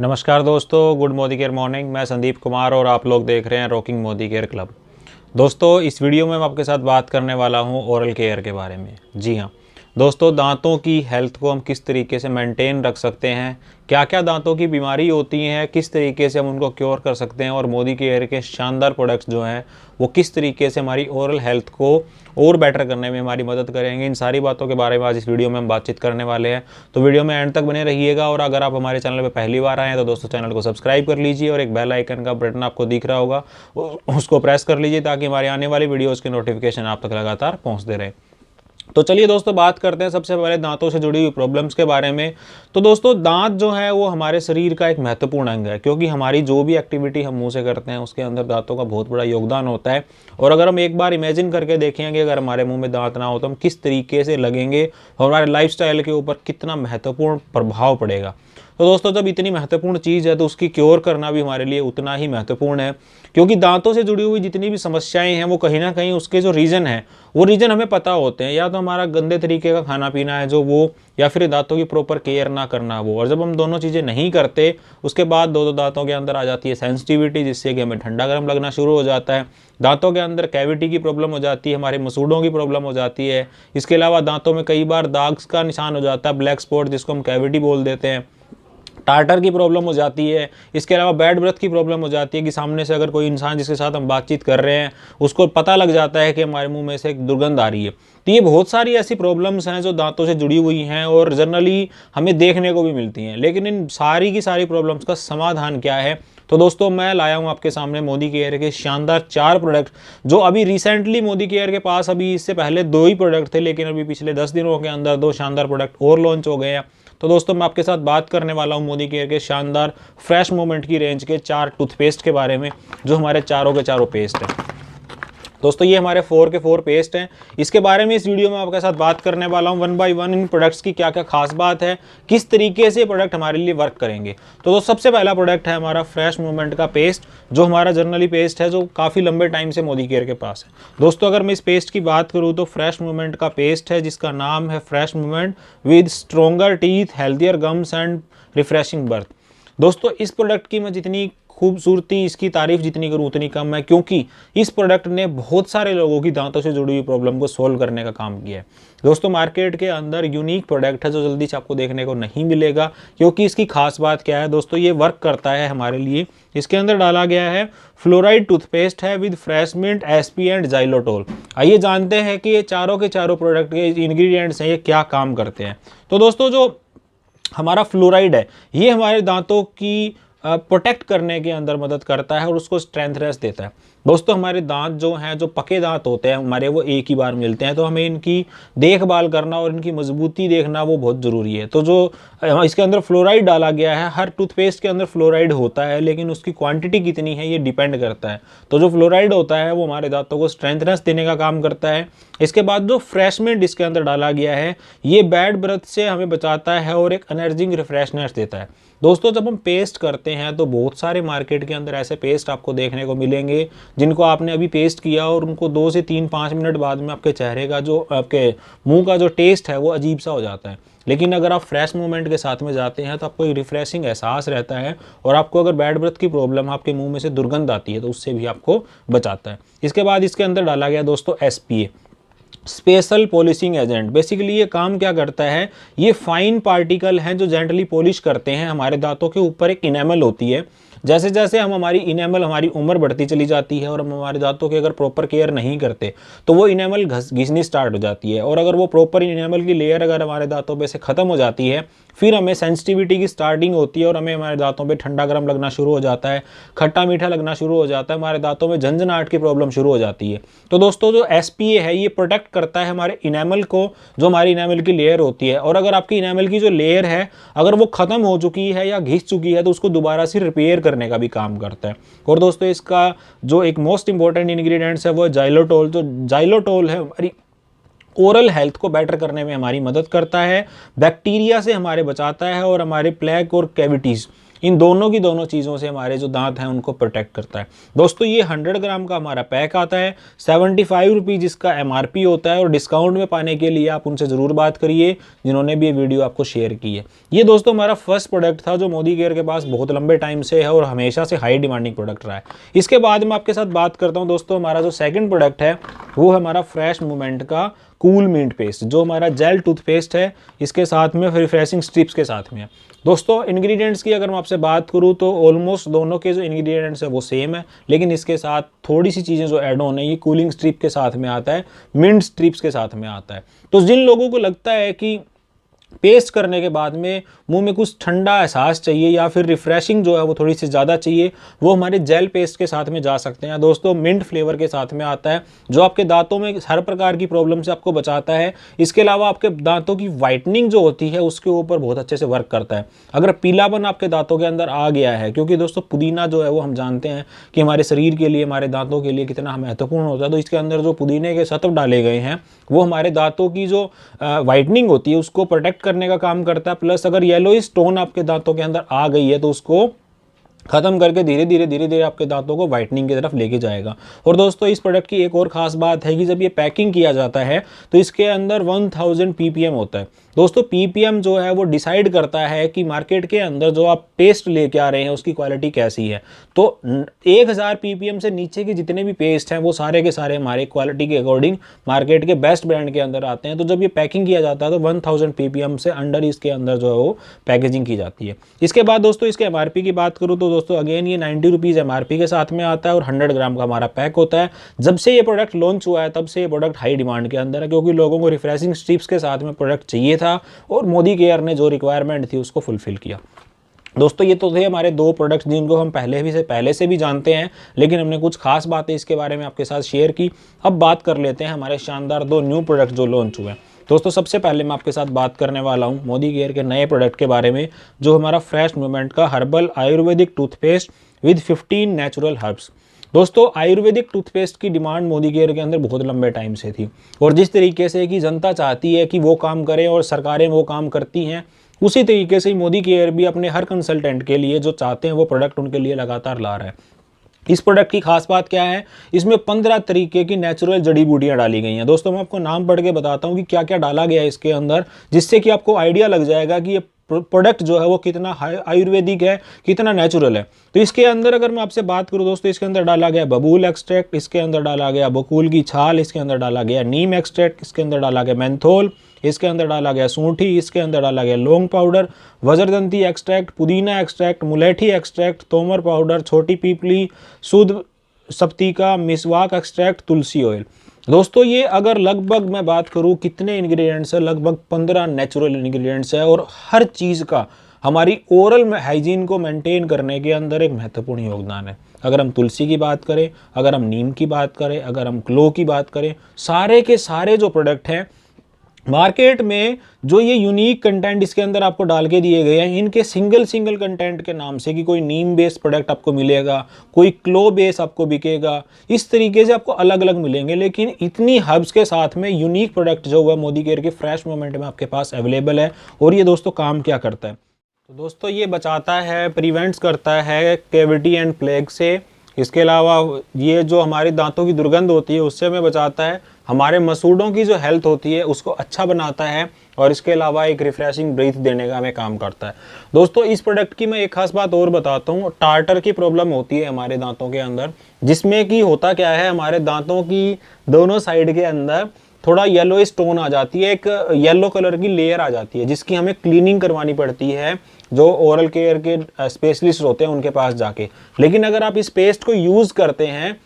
नमस्कार दोस्तों, good Modi care morning. मैं संदीप कुमार और आप लोग देख रहे हैं रॉकिंग मोदी केयर क्लब। दोस्तों, इस वीडियो में मैं आपके साथ बात करने वाला हूं ओरल केयर के बारे में। जी हाँ दोस्तों, दांतों की हेल्थ को हम किस तरीके से मेंटेन रख सकते हैं, क्या क्या दांतों की बीमारी होती हैं, किस तरीके से हम उनको क्योर कर सकते हैं और मोदी केयर के शानदार प्रोडक्ट्स जो हैं वो किस तरीके से हमारी ओरल हेल्थ को और बेटर करने में हमारी मदद करेंगे। इन सारी बातों के बारे में आज इस वीडियो में हम बातचीत करने वाले हैं। तो वीडियो में एंड तक बने रहिएगा और अगर आप हमारे चैनल पर पहली बार आए हैं तो दोस्तों चैनल को सब्सक्राइब कर लीजिए और एक बेल आइकन का बटन आपको दिख रहा होगा, उसको प्रेस कर लीजिए ताकि हमारी आने वाली वीडियोज़ की नोटिफिकेशन आप तक लगातार पहुँचते रहे। तो चलिए दोस्तों, बात करते हैं सबसे पहले दांतों से जुड़ी हुई प्रॉब्लम्स के बारे में। तो दोस्तों, दांत जो है वो हमारे शरीर का एक महत्वपूर्ण अंग है, क्योंकि हमारी जो भी एक्टिविटी हम मुंह से करते हैं उसके अंदर दांतों का बहुत बड़ा योगदान होता है। और अगर हम एक बार इमेजिन करके देखेंगे अगर हमारे मुंह में दांत ना हो तो हम किस तरीके से लगेंगे और हमारे लाइफस्टाइल के ऊपर कितना महत्वपूर्ण प्रभाव पड़ेगा। तो दोस्तों, जब इतनी महत्वपूर्ण चीज़ है तो उसकी क्योर करना भी हमारे लिए उतना ही महत्वपूर्ण है, क्योंकि दांतों से जुड़ी हुई जितनी भी समस्याएं हैं वो कहीं ना कहीं उसके जो रीज़न है वो रीज़न हमें पता होते हैं। या तो हमारा गंदे तरीके का खाना पीना है जो वो, या फिर दांतों की प्रॉपर केयर ना करना वो। और जब हम दोनों चीज़ें नहीं करते उसके बाद दो दांतों के अंदर आ जाती है सेंसिटिविटी, जिससे कि हमें ठंडा गर्म लगना शुरू हो जाता है। दांतों के अंदर कैविटी की प्रॉब्लम हो जाती है, हमारे मसूड़ों की प्रॉब्लम हो जाती है। इसके अलावा दांतों में कई बार दाग का निशान हो जाता है, ब्लैक स्पॉट जिसको हम कैविटी बोल देते हैं। टार्टर की प्रॉब्लम हो जाती है। इसके अलावा बैड ब्रेथ की प्रॉब्लम हो जाती है कि सामने से अगर कोई इंसान जिसके साथ हम बातचीत कर रहे हैं उसको पता लग जाता है कि हमारे मुंह में से एक दुर्गंध आ रही है। तो ये बहुत सारी ऐसी प्रॉब्लम्स हैं जो दांतों से जुड़ी हुई हैं और जनरली हमें देखने को भी मिलती हैं। लेकिन इन सारी की सारी प्रॉब्लम्स का समाधान क्या है? तो दोस्तों, मैं लाया हूँ आपके सामने मोदी केयर के शानदार 4 प्रोडक्ट, जो अभी रिसेंटली मोदी केयर के पास, अभी इससे पहले 2 ही प्रोडक्ट थे लेकिन अभी पिछले 10 दिनों के अंदर 2 शानदार प्रोडक्ट और लॉन्च हो गए हैं। तो दोस्तों, मैं आपके साथ बात करने वाला हूं मोदी केयर के शानदार फ्रेश मूवमेंट की रेंज के 4 टूथपेस्ट के बारे में, जो हमारे चारों के चारों पेस्ट हैं। दोस्तों, ये हमारे 4 के 4 पेस्ट हैं। इसके बारे में इस वीडियो में आपके साथ बात करने वाला हूं 1 बाय 1 इन प्रोडक्ट्स की क्या क्या खास बात है, किस तरीके से प्रोडक्ट हमारे लिए वर्क करेंगे। तो दोस्तों, सबसे पहला प्रोडक्ट है हमारा फ्रेश मूवमेंट का पेस्ट, जो हमारा जनरली पेस्ट है जो काफ़ी लंबे टाइम से मोदी केयर के पास है। दोस्तों, अगर मैं इस पेस्ट की बात करूँ तो फ्रेश मूवमेंट का पेस्ट है जिसका नाम है fresh movement with stronger teeth, healthier gums and refreshing birth. दोस्तों, इस प्रोडक्ट की मैं जितनी खूबसूरती, इसकी तारीफ जितनी करूँ उतनी कम है, क्योंकि इस प्रोडक्ट ने बहुत सारे लोगों की दांतों से जुड़ी हुई प्रॉब्लम को सोल्व करने का काम किया है। दोस्तों, मार्केट के अंदर यूनिक प्रोडक्ट है जो जल्दी से आपको देखने को नहीं मिलेगा, क्योंकि इसकी खास बात क्या है दोस्तों, ये वर्क करता है हमारे लिए। इसके अंदर डाला गया है फ्लोराइड टूथपेस्ट है with fresh mint, SP and xylitol. आइए जानते हैं कि ये चारों के चारों प्रोडक्ट के इंग्रेडिएंट्स हैं, ये क्या काम करते हैं। तो दोस्तों, जो हमारा फ्लोराइड है ये हमारे दांतों की प्रोटेक्ट करने के अंदर मदद करता है और उसको स्ट्रेंथनेस देता है। दोस्तों, हमारे दांत जो हैं, जो पके दांत होते हैं हमारे, वो एक ही बार मिलते हैं, तो हमें इनकी देखभाल करना और इनकी मजबूती देखना वो बहुत ज़रूरी है। तो जो इसके अंदर फ्लोराइड डाला गया है, हर टूथपेस्ट के अंदर फ्लोराइड होता है लेकिन उसकी क्वांटिटी कितनी है ये डिपेंड करता है। तो जो फ्लोराइड होता है वो हमारे दांतों को स्ट्रेंथनेस देने का काम करता है। इसके बाद जो फ्रेशमेंट इसके अंदर डाला गया है ये बैड ब्रेथ से हमें बचाता है और एक एनर्जिंग रिफ्रेशनेस देता है। दोस्तों, जब हम पेस्ट करते हैं तो बहुत सारे मार्केट के अंदर ऐसे पेस्ट आपको देखने को मिलेंगे जिनको आपने अभी पेस्ट किया और उनको 2 से 3-5 मिनट बाद में आपके चेहरे का, जो आपके मुंह का जो टेस्ट है वो अजीब सा हो जाता है। लेकिन अगर आप फ्रेश मूवमेंट के साथ में जाते हैं तो आपको एक रिफ्रेशिंग एहसास रहता है और आपको अगर बैड ब्रेथ की प्रॉब्लम, आपके मुंह में से दुर्गंध आती है तो उससे भी आपको बचाता है। इसके बाद इसके अंदर डाला गया दोस्तों SPA, special polishing agent. Basically ये काम क्या करता है, ये फाइन पार्टिकल हैं जो जेंटली पॉलिश करते हैं हमारे दांतों के ऊपर। एक इनेमल होती है, जैसे जैसे हम हमारी इनेमल, हमारी उम्र बढ़ती चली जाती है और हम हमारे दांतों की अगर प्रॉपर केयर नहीं करते तो वो इनेमल घिसनी स्टार्ट हो जाती है। और अगर वो प्रॉपर इनेमल की लेयर अगर हमारे दांतों पे से ख़त्म हो जाती है, फिर हमें सेंसिटिविटी की स्टार्टिंग होती है और हमें हमारे दांतों पे ठंडा गर्म लगना शुरू हो जाता है, खट्टा मीठा लगना शुरू हो जाता है, हमारे दांतों में झंझनाहट की प्रॉब्लम शुरू हो जाती है। तो दोस्तों, जो एसपीए है ये प्रोटेक्ट करता है हमारे इनेमल को, जो हमारी इनेमल की लेयर होती है। और अगर आपकी इनेमल की जो लेयर है अगर वो ख़त्म हो चुकी है या घिस चुकी है तो उसको दोबारा से रिपेयर करने का भी काम करता है। और दोस्तों, इसका जो एक मोस्ट इंपॉर्टेंट इंग्रेडिएंट्स है वो जाइलोटोल। जो जाइलोटोल है हमारी ओरल हेल्थ को बेटर करने में हमारी मदद करता है, बैक्टीरिया से हमारे बचाता है और हमारे प्लेक और कैविटीज़ इन दोनों की दोनों चीज़ों से हमारे जो दांत हैं उनको प्रोटेक्ट करता है। दोस्तों ये 100 ग्राम का हमारा पैक आता है, 75 रुपीज़ जिसका MRP होता है, और डिस्काउंट में पाने के लिए आप उनसे ज़रूर बात करिए जिन्होंने भी ये वीडियो आपको शेयर की है। ये दोस्तों हमारा फर्स्ट प्रोडक्ट था जो मोदी केयर के पास बहुत लंबे टाइम से है और हमेशा से हाई डिमांडिंग प्रोडक्ट रहा है। इसके बाद मैं आपके साथ बात करता हूँ दोस्तों, हमारा जो सेकंड प्रोडक्ट है वो हमारा फ्रेश मूवमेंट का कूल मिंट पेस्ट, जो हमारा जेल टूथपेस्ट है, इसके साथ में रिफ्रेशिंग स्ट्रिप्स के साथ में है। दोस्तों इंग्रेडिएंट्स की अगर मैं आपसे बात करूं तो ऑलमोस्ट दोनों के जो इंग्रेडिएंट्स है वो सेम है, लेकिन इसके साथ थोड़ी सी चीज़ें जो ऐड ऑन है, ये कूलिंग स्ट्रिप के साथ में आता है, मिंट स्ट्रिप्स के साथ में आता है। तो जिन लोगों को लगता है कि पेस्ट करने के बाद में मुंह में कुछ ठंडा एहसास चाहिए या फिर रिफ्रेशिंग जो है वो थोड़ी सी ज़्यादा चाहिए, वो हमारे जेल पेस्ट के साथ में जा सकते हैं। दोस्तों मिंट फ्लेवर के साथ में आता है, जो आपके दांतों में हर प्रकार की प्रॉब्लम से आपको बचाता है। इसके अलावा आपके दांतों की वाइटनिंग जो होती है उसके ऊपर बहुत अच्छे से वर्क करता है। अगर पीलापन आपके दांतों के अंदर आ गया है, क्योंकि दोस्तों पुदीना जो है वो हम जानते हैं कि हमारे शरीर के लिए, हमारे दांतों के लिए कितना महत्वपूर्ण होता है, तो इसके अंदर जो पुदीने के सत्व डाले गए हैं वो हमारे दांतों की जो वाइटनिंग होती है उसको प्रोटेक्ट करने का काम करता है। प्लस अगर येलो स्टोन आपके दांतों के अंदर आ गई है तो उसको खत्म करके धीरे धीरे आपके दांतों को वाइटनिंग की तरफ लेके जाएगा। और दोस्तों इस प्रोडक्ट की एक और खास बात है कि जब ये पैकिंग किया जाता है तो इसके अंदर 1000 ppm होता है। दोस्तों ppm जो है वो डिसाइड करता है कि मार्केट के अंदर जो आप पेस्ट लेके आ रहे हैं उसकी क्वालिटी कैसी है। तो 1000 ppm से नीचे के जितने भी पेस्ट हैं वो सारे के सारे हमारे क्वालिटी के अकॉर्डिंग मार्केट के बेस्ट ब्रांड के अंदर आते हैं। तो जब ये पैकिंग किया जाता है तो 1000 ppm से अंडर इसके अंदर जो है वो पैकेजिंग की जाती है। इसके बाद दोस्तों इसके MRP की बात करूँ तो दोस्तों अगेन ये 90 रुपीज़ MRP के साथ में आता है और 100 ग्राम का हमारा पैक होता है। जब से ये प्रोडक्ट लॉन्च हुआ है तब से ये प्रोडक्ट हाई डिमांड के अंदर है, क्योंकि लोगों को रिफ्रेशिंग स्ट्रिप्स के साथ में प्रोडक्ट चाहिए था और मोदी केयर ने जो रिक्वायरमेंट थी उसको फुलफिल किया। दोस्तों ये तो थे हमारे दो प्रोडक्ट्स जिनको हम पहले से भी जानते हैं, लेकिन हमने कुछ खास बातें इसके बारे में आपके साथ शेयर की। अब बात कर लेते हैं हमारे शानदार दो न्यू प्रोडक्ट जो लॉन्च हुए हैं। दोस्तों सबसे पहले मैं आपके साथ बात करने वाला हूं मोदी केयर के नए प्रोडक्ट के बारे में, जो हमारा फ्रेश मूवमेंट का herbal Ayurvedic toothpaste with 15 natural herbs. दोस्तों आयुर्वेदिक टूथपेस्ट की डिमांड मोदी केयर के अंदर बहुत लंबे टाइम से थी, और जिस तरीके से कि जनता चाहती है कि वो काम करें और सरकारें वो काम करती हैं, उसी तरीके से ही मोदी केयर भी अपने हर कंसल्टेंट के लिए जो चाहते हैं वो प्रोडक्ट उनके लिए लगातार ला रहा है। इस प्रोडक्ट की खास बात क्या है, इसमें 15 तरीके की नेचुरल जड़ी बूटियां डाली गई हैं। दोस्तों मैं आपको नाम पढ़ के बताता हूँ कि क्या क्या डाला गया है इसके अंदर, जिससे कि आपको आइडिया लग जाएगा कि ये प्रोडक्ट जो है वो कितना आयुर्वेदिक है, कितना नेचुरल है। तो इसके अंदर अगर मैं आपसे बात करूं दोस्तों, इसके अंदर डाला गया बबूल एक्सट्रैक्ट, इसके अंदर डाला गया बकुल की छाल, इसके अंदर डाला गया नीम एक्सट्रैक्ट, इसके अंदर डाला गया मेंथोल, इसके अंदर डाला गया सूंठी, इसके अंदर डाला गया लौंग पाउडर, वज्रदंती एक्सट्रैक्ट, पुदीना एक्सट्रैक्ट, मुलेठी एक्सट्रैक्ट, तोमर पाउडर, छोटी पीपली, शुद्ध सप्तिका, मिसवाक एक्सट्रैक्ट, तुलसी ऑयल। दोस्तों ये अगर लगभग मैं बात करूं कितने इंग्रेडिएंट्स है, लगभग 15 नेचुरल इंग्रेडिएंट्स है, और हर चीज़ का हमारी ओरल हाइजीन को मेंटेन करने के अंदर एक महत्वपूर्ण योगदान है। अगर हम तुलसी की बात करें, अगर हम नीम की बात करें, अगर हम क्लो की बात करें, सारे के सारे जो प्रोडक्ट हैं मार्केट में, जो ये यूनिक कंटेंट इसके अंदर आपको डाल के दिए गए हैं, इनके सिंगल कंटेंट के नाम से कि कोई नीम बेस्ड प्रोडक्ट आपको मिलेगा, कोई क्लो बेस आपको बिकेगा, इस तरीके से आपको अलग अलग मिलेंगे, लेकिन इतनी हर्ब्स के साथ में यूनिक प्रोडक्ट जो हुआ मोदी केयर के फ्रेश मूवमेंट में आपके पास अवेलेबल है। और ये दोस्तों काम क्या करता है, तो दोस्तों ये बचाता है, प्रिवेंट्स करता है कैविटी एंड प्लेग से। इसके अलावा ये जो हमारी दांतों की दुर्गंध होती है उससे हमें बचाता है, हमारे मसूड़ों की जो हेल्थ होती है उसको अच्छा बनाता है, और इसके अलावा एक रिफ्रेशिंग ब्रीथ देने का हमें काम करता है। दोस्तों इस प्रोडक्ट की मैं एक खास बात और बताता हूँ। टार्टर की प्रॉब्लम होती है हमारे दांतों के अंदर, जिसमें कि होता क्या है, हमारे दांतों की दोनों साइड के अंदर थोड़ा येलो स्टोन आ जाती है, एक येलो कलर की लेयर आ जाती है, जिसकी हमें क्लीनिंग करवानी पड़ती है, जो ओरल केयर के स्पेशलिस्ट होते हैं उनके पास जाके। लेकिन अगर आप इस पेस्ट को यूज़ करते हैं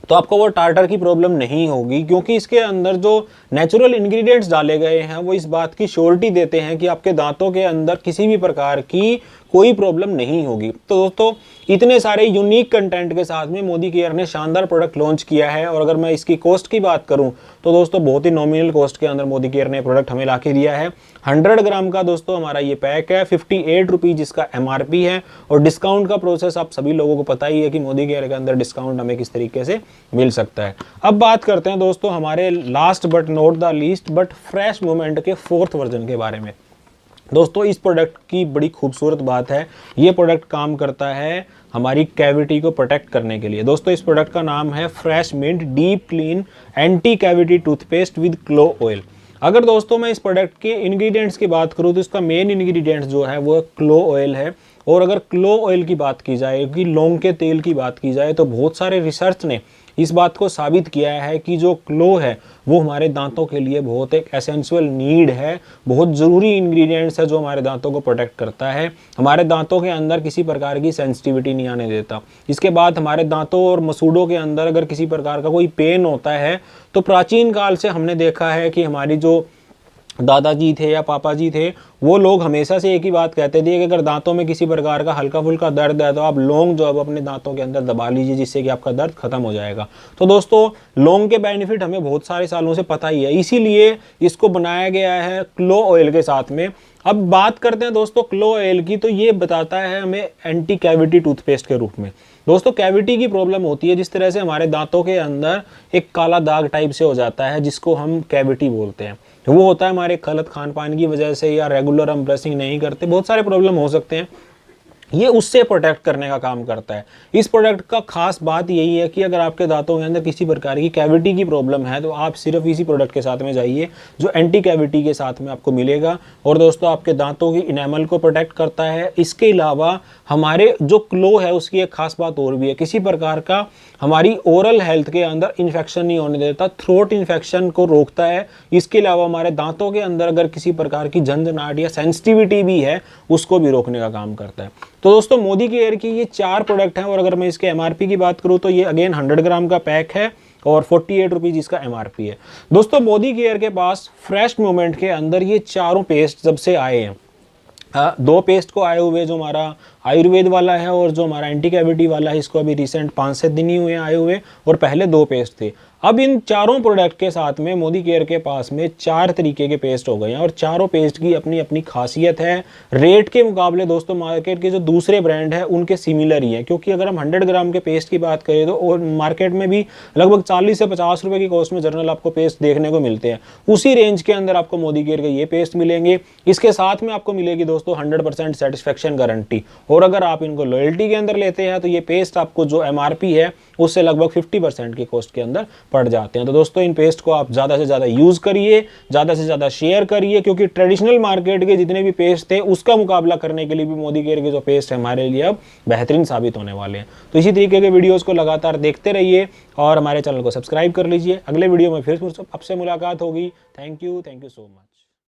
तो आपको वो टार्टर की प्रॉब्लम नहीं होगी, क्योंकि इसके अंदर जो नेचुरल इंग्रेडिएंट्स डाले गए हैं वो इस बात की श्योरिटी देते हैं कि आपके दांतों के अंदर किसी भी प्रकार की कोई प्रॉब्लम नहीं होगी। तो दोस्तों इतने सारे यूनिक कंटेंट के साथ में मोदी केयर ने शानदार प्रोडक्ट लॉन्च किया है। और अगर मैं इसकी कॉस्ट की बात करूं तो दोस्तों बहुत ही नॉमिनल कॉस्ट के अंदर मोदी केयर ने प्रोडक्ट हमें ला के दिया है। 100 ग्राम का दोस्तों हमारा ये पैक है, 58 रुपीज़ जिसका MRP है। और डिस्काउंट का प्रोसेस आप सभी लोगों को पता ही है कि मोदी केयर के अंदर डिस्काउंट हमें किस तरीके से मिल सकता है। अब बात करते हैं दोस्तों हमारे last but not the least but fresh movement के 4th वर्जन के बारे में। दोस्तों इस प्रोडक्ट की बड़ी खूबसूरत बात है, ये प्रोडक्ट काम करता है हमारी कैविटी को प्रोटेक्ट करने के लिए। दोस्तों इस प्रोडक्ट का नाम है fresh mint deep clean anti cavity toothpaste with clove oil. अगर दोस्तों मैं इस प्रोडक्ट के इंग्रेडिएंट्स की बात करूँ तो इसका मेन इंग्रेडिएंट्स जो है वो क्लो ऑयल है। और अगर क्लो ऑयल की बात की जाए, कि लौंग के तेल की बात की जाए, तो बहुत सारे रिसर्च ने इस बात को साबित किया है कि जो क्लो है वो हमारे दांतों के लिए बहुत एक एसेंशियल नीड है, बहुत ज़रूरी इंग्रेडिएंट्स है जो हमारे दांतों को प्रोटेक्ट करता है, हमारे दांतों के अंदर किसी प्रकार की सेंसिटिविटी नहीं आने देता। इसके बाद हमारे दांतों और मसूड़ों के अंदर अगर किसी प्रकार का कोई पेन होता है तो प्राचीन काल से हमने देखा है कि हमारी जो दादाजी थे या पापा जी थे वो लोग हमेशा से एक ही बात कहते थे कि अगर दांतों में किसी प्रकार का हल्का फुल्का दर्द है तो आप लौंग जो अब अपने दांतों के अंदर दबा लीजिए, जिससे कि आपका दर्द खत्म हो जाएगा। तो दोस्तों लौंग के बेनिफिट हमें बहुत सारे सालों से पता ही है, इसीलिए इसको बनाया गया है क्लो ऑयल के साथ में। अब बात करते हैं दोस्तों क्लो ऑयल की, तो ये बताता है हमें एंटी कैविटी टूथपेस्ट के रूप में। दोस्तों कैविटी की प्रॉब्लम होती है जिस तरह से हमारे दांतों के अंदर एक काला दाग टाइप से हो जाता है, जिसको हम कैविटी बोलते हैं। वो होता है हमारे गलत खान पान की वजह से, या रेगुलर हम ब्रशिंग नहीं करते, बहुत सारे प्रॉब्लम हो सकते हैं। ये उससे प्रोटेक्ट करने का काम करता है। इस प्रोडक्ट का खास बात यही है कि अगर आपके दांतों के अंदर किसी प्रकार की कैविटी की प्रॉब्लम है तो आप सिर्फ इसी प्रोडक्ट के साथ में जाइए जो एंटी कैविटी के साथ में आपको मिलेगा। और दोस्तों आपके दांतों की इनेमल को प्रोटेक्ट करता है। इसके अलावा हमारे जो क्लो है उसकी एक खास बात और भी है, किसी प्रकार का हमारी ओरल हेल्थ के अंदर इन्फेक्शन नहीं होने देता, थ्रोट इन्फेक्शन को रोकता है। इसके अलावा हमारे दांतों के अंदर अगर किसी प्रकार की झंझनाहट या सेंसिटिविटी भी है उसको भी रोकने का काम करता है। तो दोस्तों मोदी केयर की ये 4 प्रोडक्ट हैं। और अगर मैं इसके एमआरपी की बात करूं तो ये अगेन 100 ग्राम का पैक है और 48 रुपीज़ इसका एमआरपी है। दोस्तों मोदी केयर के पास फ्रेश मोमेंट के अंदर ये चारों पेस्ट जब से आए हैं, 2 पेस्ट को आए हुए, जो हमारा आयुर्वेद वाला है और जो हमारा एंटी कैविटी वाला है, इसको अभी रिसेंट 5-7 दिन ही हुए आए हुए, और पहले 2 पेस्ट थे। अब इन चारों प्रोडक्ट के साथ में मोदी केयर के पास में 4 तरीके के पेस्ट हो गए हैं और चारों पेस्ट की अपनी अपनी खासियत है। रेट के मुकाबले दोस्तों मार्केट के जो दूसरे ब्रांड है उनके सिमिलर ही है, क्योंकि अगर हम 100 ग्राम के पेस्ट की बात करें तो और मार्केट में भी लगभग 40 से 50 रुपए की कॉस्ट में जर्नल आपको पेस्ट देखने को मिलते हैं। उसी रेंज के अंदर आपको मोदी केयर के ये पेस्ट मिलेंगे। इसके साथ में आपको मिलेगी दोस्तों 100% सेटिस्फेक्शन गारंटी। और अगर आप इनको लॉयल्टी के अंदर लेते हैं तो ये पेस्ट आपको जो एमआरपी है उससे लगभग 50% की कॉस्ट के अंदर पड़ जाते हैं। तो दोस्तों इन पेस्ट को आप ज़्यादा से ज़्यादा यूज़ करिए, ज़्यादा से ज़्यादा शेयर करिए, क्योंकि ट्रेडिशनल मार्केट के जितने भी पेस्ट थे उसका मुकाबला करने के लिए भी मोदी केयर के जो पेस्ट है हमारे लिए अब बेहतरीन साबित होने वाले हैं। तो इसी तरीके के वीडियोज़ को लगातार देखते रहिए और हमारे चैनल को सब्सक्राइब कर लीजिए। अगले वीडियो में फिर आपसे मुलाकात होगी। Thank you so much.